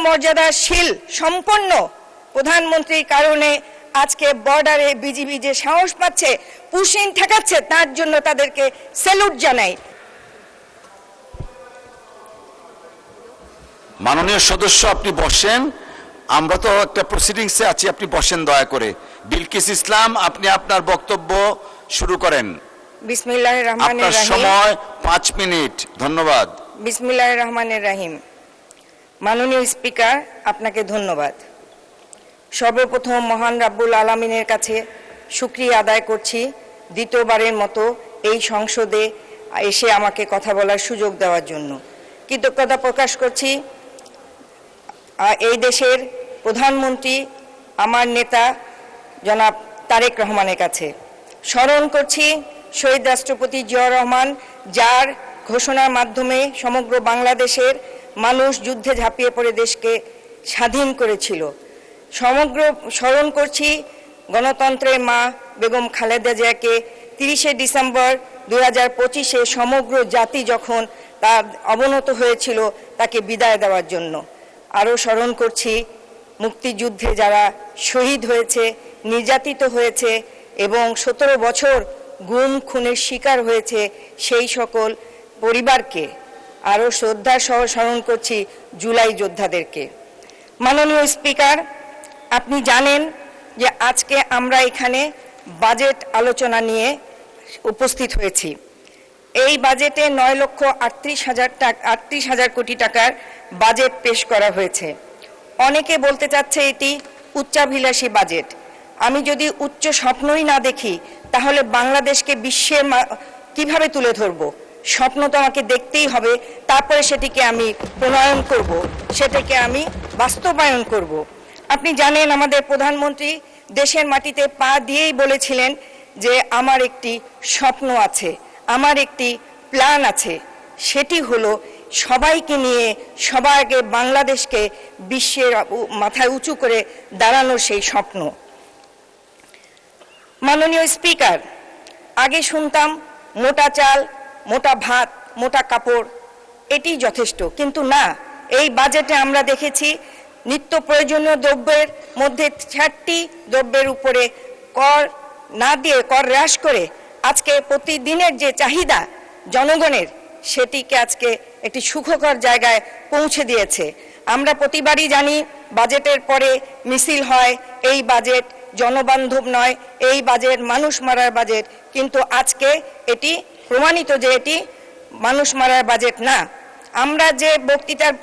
আত্মমর্যাদাশীল সম্পন্ন প্রধানমন্ত্রীর কারণে আজকে বর্ডারে বিজিবি যে সাহস পাচ্ছে, পুশিং ঠেকাচ্ছে, তার জন্য তাদেরকে স্যালুট জানাই। মাননীয় সদস্য, আপনি বসেন, আমরা তো একটা প্রসিডিংসে আছি, আপনি বসেন দয়া করে। বিলকিস ইসলাম, আপনি আপনার বক্তব্য শুরু করেন। বিসমিল্লাহির রহমানির আপনার রহিম। সময় 5 মিনিট। ধন্যবাদ। বিসমিল্লাহির রহমানির রহিম। মাননীয় স্পিকার, আপনাকে ধন্যবাদ। সর্বপ্রথম মহান রাব্বুল আলামিনের কাছে শুকরিয়া আদায় করছি দ্বিতীয়বারের মতো এই সংসদে এসে আমাকে কথা বলার সুযোগ দেওয়ার জন্য। কৃতজ্ঞতা প্রকাশ করছি এই দেশের প্রধানমন্ত্রী আমার নেতা জনাব তারেক রহমানের কাছে। স্মরণ করছি শহীদ রাষ্ট্রপতি জিয়াউর রহমান, যার ঘোষণার মাধ্যমে সমগ্র বাংলাদেশের মানুষ যুদ্ধে ঝাঁপিয়ে পড়ে দেশকে স্বাধীন করেছিল। স্মরণ করছি গণতন্ত্রের মা বেগম খালেদা জিয়াকে 30শে ডিসেম্বর 2025-এ সমগ্র জাতি যখন তার অবনত হয়েছিল তাকে বিদায় দেওয়ার জন্য। আরও স্মরণ করছি মুক্তিযুদ্ধে যারা শহীদ হয়েছে, নির্যাতিত হয়েছে এবং 17 বছর গুম খুনের শিকার হয়েছে সেই সকল পরিবারকে। আরও শ্রদ্ধার সহ স্মরণ করছি জুলাই যোদ্ধাদেরকে। মাননীয় স্পিকার, আপনি জানেন যে আজকে আমরা এখানে বাজেট আলোচনা নিয়ে উপস্থিত হয়েছি। এই বাজেটে 9,38,000 কোটি টাকার বাজেট পেশ করা হয়েছে। অনেকে বলতে চাচ্ছে এটি উচ্চাভিলাষী বাজেট। আমি যদি উচ্চ স্বপ্নই না দেখি তাহলে বাংলাদেশকে বিশ্বে কিভাবে তুলে ধরব? স্বপ্ন তো আমাকে দেখতেই হবে, তারপরে সেটিকে আমি প্রণয়ন করব, সেটাকে আমি বাস্তবায়ন করব। আপনি জানেন আমাদের প্রধানমন্ত্রী দেশের মাটিতে পা দিয়েই বলেছিলেন যে আমার একটি স্বপ্ন আছে, আমার একটি প্ল্যান আছে, সেটি হলো সবাইকে নিয়ে সবার আগে বাংলাদেশকে বিশ্বের মাথায় উঁচু করে দাঁড়ানোর সেই স্বপ্ন। মাননীয় স্পিকার, আগে শুনতাম মোটা চাল, মোটা ভাত, মোটা কাপড়, এটি যথেষ্ট, কিন্তু না, এই বাজেটে আমরা দেখেছি নিত্য প্রয়োজনীয় দ্রব্যের মধ্যে 6টি দ্রব্যের উপরে কর না দিয়ে, কর হ্রাস করে আজকে প্রতিদিনের যে চাহিদা জনগণের, সেটিকে আজকে একটি সুখকর জায়গায় পৌঁছে দিয়েছে। আমরা প্রতিবারই জানি বাজেটের পরে মিছিল হয়, এই বাজেট জনবান্ধব নয়, এই বাজেট মানুষ মারার বাজেট, কিন্তু আজকে এটি প্রমাণিত যে এটি মানুষ মারার বাজেট না। আমরা যে বক্তৃতার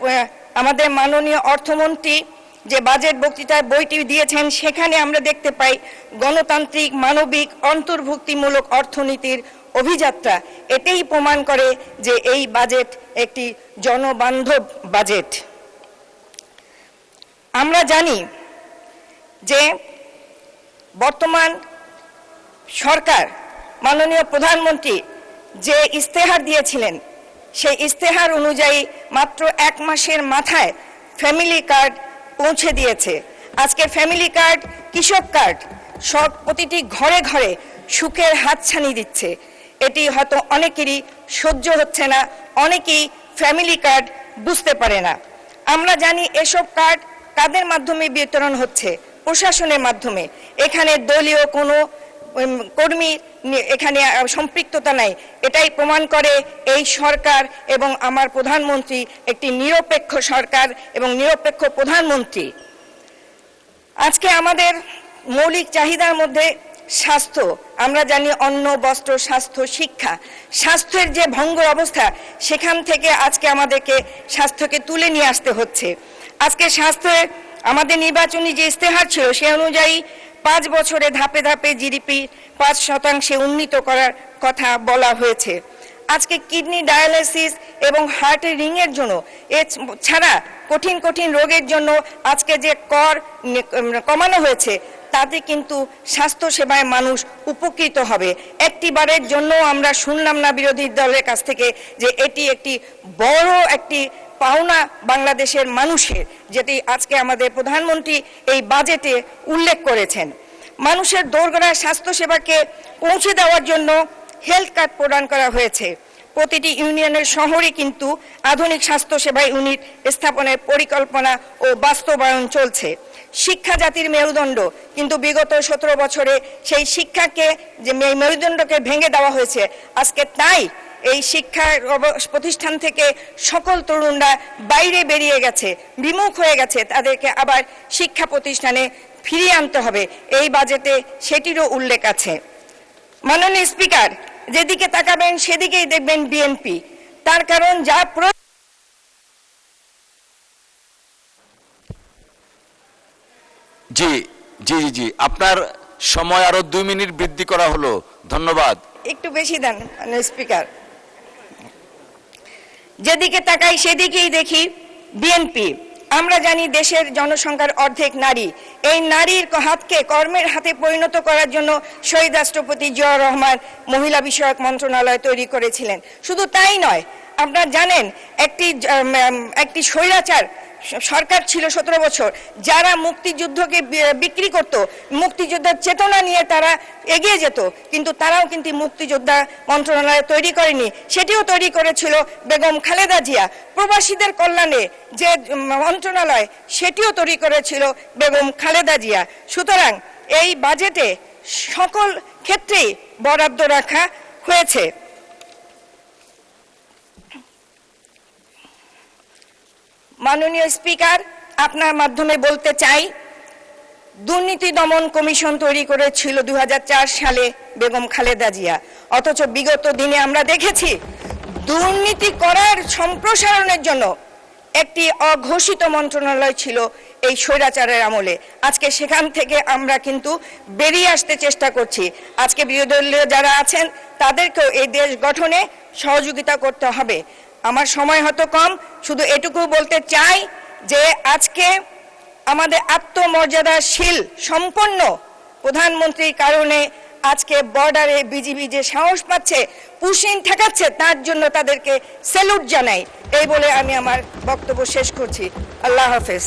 আমাদের মাননীয় অর্থমন্ত্রী যে বাজেট বক্তৃতার বইটি দিয়েছেন, সেখানে আমরা দেখতে পাই গণতান্ত্রিক, মানবিক, অন্তর্ভুক্তিমূলক অর্থনীতির অভিযাত্রা। এটাই প্রমাণ করে যে এই বাজেট একটি জনবান্ধব বাজেট। আমরা জানি যে বর্তমান সরকার, মাননীয় প্রধানমন্ত্রী যে ইস্তেহার দিয়েছিলেন, সেই ইস্তেহার অনুযায়ী মাত্র 1 মাসের মাথায় ফ্যামিলি কার্ড পৌঁছে দিয়েছে। আজকে ফ্যামিলি কার্ড, কৃষক কার্ড, সব প্রতিটি ঘরে ঘরে সুখের হাতছানি দিচ্ছে। এটি হয়তো অনেকেরই সহ্য হচ্ছে না, অনেকেই ফ্যামিলি কার্ড বুঝতে পারে না। আমরা জানি এসব কার্ড কাদের মাধ্যমে বিতরণ হচ্ছে? প্রশাসনের মাধ্যমে। এখানে দলীয় কোনো কর্মী এখানে সম্পৃক্ততা নাই। এটাই প্রমাণ করে এই সরকার এবং আমার প্রধানমন্ত্রী একটি নিরপেক্ষ সরকার এবং নিরপেক্ষ প্রধানমন্ত্রী। আজকে আমাদের মৌলিক চাহিদার মধ্যে স্বাস্থ্য, আমরা জানি অন্ন, বস্ত্র, স্বাস্থ্য, শিক্ষা। স্বাস্থ্যের যে ভঙ্গুর অবস্থা, সেখান থেকে আজকে আমাদেরকে স্বাস্থ্যকে তুলে নিয়ে আসতে হচ্ছে। আজকে স্বাস্থ্যের আমাদের নির্বাচনী যে ইস্তেহার ছিল, সে অনুযায়ী 5 বছরে ধাপে ধাপে জিডিপি 5% উন্নীত করার কথা বলা হয়েছে। আজকে কিডনি ডায়ালিসিস এবং হার্টের রিংয়ের জন্য, এছাড়া কঠিন কঠিন রোগের জন্য আজকে যে কর কমানো হয়েছে, তাতে কিন্তু স্বাস্থ্য সেবায় মানুষ উপকৃত হবে। একটিবারের জন্য আমরা শুনলাম না বিরোধী দলের কাছ থেকে যে এটি একটি বড় একটি পাওনা বাংলাদেশের মানুষের, যেটি আজকে আমাদের প্রধানমন্ত্রী এই বাজেটে উল্লেখ করেছেন। মানুষের দোরগোড়ায় স্বাস্থ্যসেবাকে পৌঁছে দেওয়ার জন্য হেলথ কার্ড প্রদান করা হয়েছে। প্রতিটি ইউনিয়নের শহরে কিন্তু আধুনিক স্বাস্থ্যসেবা ইউনিট স্থাপনের পরিকল্পনা ও বাস্তবায়ন চলছে। শিক্ষা জাতির মেরুদণ্ড, কিন্তু বিগত 17 বছরে সেই শিক্ষাকে যে মেরুদণ্ডকে ভেঙে দেওয়া হয়েছে। আজকে তাই এই শিক্ষা প্রতিষ্ঠান থেকে সকল তরুণরা বাইরে বেরিয়ে গেছে, বিমুখ হয়ে গেছে। তাদেরকে আবার শিক্ষা প্রতিষ্ঠানে ফিরিয়ে আনতে হবে। এই বাজেটে সেটিরও উল্লেখ আছে। মাননীয় স্পিকার, যেদিকে তাকাবেন সেদিকেই দেখবেন বিএনপি। তার কারণ যা জি জি জি জি, আপনার সময় আরো 2 মিনিট বৃদ্ধি করা হলো, ধন্যবাদ। একটু বেশি দেন মাননীয় স্পিকার। যেদিকে তাকাই সেদিকেই দেখি বিএনপি। আমরা জানি দেশের জনসংখ্যার অর্ধেক নারী। এই নারীর হাতকে কর্মের হাতে পরিণত করার জন্য শহীদ রাষ্ট্রপতি জিয়াউর রহমান মহিলা বিষয়ক মন্ত্রণালয় তৈরি করেছিলেন। শুধু তাই নয়, আপনারা জানেন একটি স্বৈরাচার সরকার ছিল 17 বছর, যারা মুক্তিযুদ্ধকে বিক্রি করত, মুক্তিযোদ্ধার চেতনা নিয়ে তারা এগিয়ে যেত, কিন্তু তারাও কিন্তু মুক্তিযোদ্ধা মন্ত্রণালয় তৈরি করেনি। সেটিও তৈরি করেছিল বেগম খালেদা জিয়া। প্রবাসীদের কল্যাণে যে মন্ত্রণালয়, সেটিও তৈরি করেছিল বেগম খালেদা জিয়া। সুতরাং এই বাজেটে সকল ক্ষেত্রেই বরাদ্দ রাখা হয়েছে। মাননীয় স্পিকার, আপনার মাধ্যমে বলতে চাই, দুর্নীতি দমন কমিশন তৈরি করেছিল 2004 সালে বেগম খালেদা জিয়া। অথচ বিগত দিনে আমরা দেখেছি দুর্নীতি করার সম্প্রসারণের জন্য একটি অঘোষিত মন্ত্রণালয় ছিল এই স্বৈরাচারের আমলে। আজকে সেখান থেকে আমরা কিন্তু বেরিয়ে আসতে চেষ্টা করছি। আজকে বিরোধী দলীয় যারা আছেন তাদেরকেও এই দেশ গঠনে সহযোগিতা করতে হবে। আমার সময় হয়তো কম, শুধু এটুকু বলতে চাই যে আজকে আমাদের আত্মমর্যাদাশীল সম্পন্ন প্রধানমন্ত্রীর কারণে আজকে বর্ডারে বিজিবি যে সাহস পাচ্ছে, পুশিং ঠেকাচ্ছে, তার জন্য তাদেরকে স্যালুট জানাই। এই বলে আমি আমার বক্তব্য শেষ করছি। আল্লাহ হাফেজ।